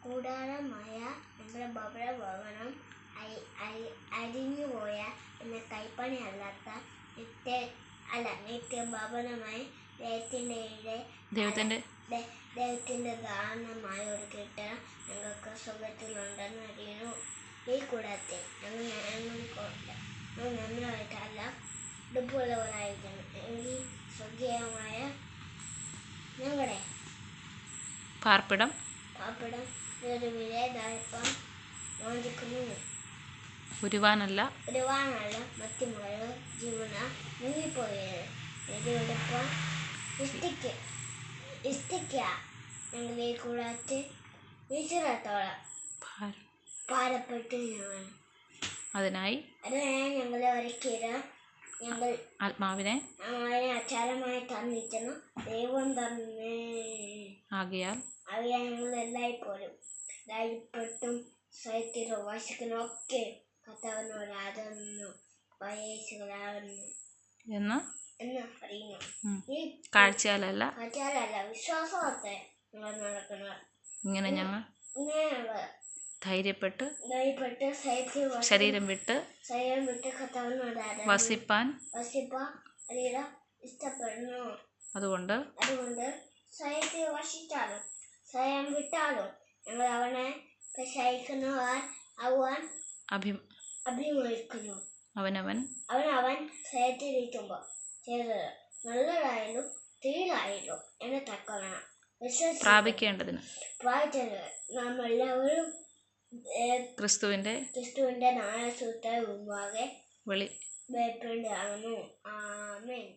കൂടാരമായ ഞങ്ങളുടെ ഭവനം അരിഞ്ഞുപോയ എന്ന കൈപ്പണി അല്ലാത്ത നിത്യഭവനമായി ദൈവത്തിന്റെ ദാനമായ ഒരു കെട്ടിടം ഞങ്ങൾക്ക് സ്വർഗ്ഗത്തിലുണ്ടെന്ന് അറിയുന്നു. ഈ കൂടാരത്തിൽ ഞങ്ങൾ നന്മയായിട്ടല്ല ഉടുപ്പുള്ളവരായിരിക്കണം എങ്കിൽ സ്വർഗീയമായ ഞങ്ങളുടെ പാർപ്പിടം ഒരു വിലയേതായപ്പം വാഞ്ചിക്കുന്നു. ഉരുവാനല്ല മറ്റുമുള്ള ജീവന മുങ്ങിപ്പോയത് ഉടുപ്പം ഇഷ്ടിക്ക ഞങ്ങളെ കൂടാറ്റ് വീശിടത്തോളം ഭാരപ്പെട്ട് അതിനായി ഞങ്ങളെ ഒരുക്കിയത് ഞങ്ങൾ ആത്മാവിനെ അച്ചാരമായി തന്നിരിക്കുന്നു. ദൈവം തന്നെ ആകയാൽ ഞങ്ങൾ എല്ലായ്പ്പോഴും ധൈര്യപ്പെട്ടും സത്യത്തിൽ വസിക്കുന്നൊക്കെ കർത്താവിനോട് ആദരന്നു എന്ന് അറിയുന്നു. ഈ കാഴ്ചയാലല്ല വിശ്വാസത്തെ ഞങ്ങൾ നടക്കുന്നത്. ഇങ്ങനെ ഞങ്ങൾ ധൈര്യപ്പെട്ട് ശരീരം വിട്ട് കർത്താവിനോട് വസിപ്പാൻ ഇഷ്ടപ്പെടുന്നു. അതുകൊണ്ട് സ്വയത്തിൽ വസിച്ചാലും സ്വയം വിട്ടാലും ഞങ്ങൾ അവനെ ആവാൻ അഭിമുഖിക്കുന്നു. അവനവൻ സ്വയത്തിലിരിക്കുമ്പോൾ ചെയ്തത് നല്ലതായാലും തീരായാലും എന്നെ തക്കവണ്ണം പ്രാപിക്കേണ്ടതിന് നാം എല്ലാവരും ക്രിസ്തുവിന്റെ ന്യായസൂത്രത്തെ മുമ്പാകെ വെളിപ്പെടേണ്ടതാകുന്നു. ആമേൻ.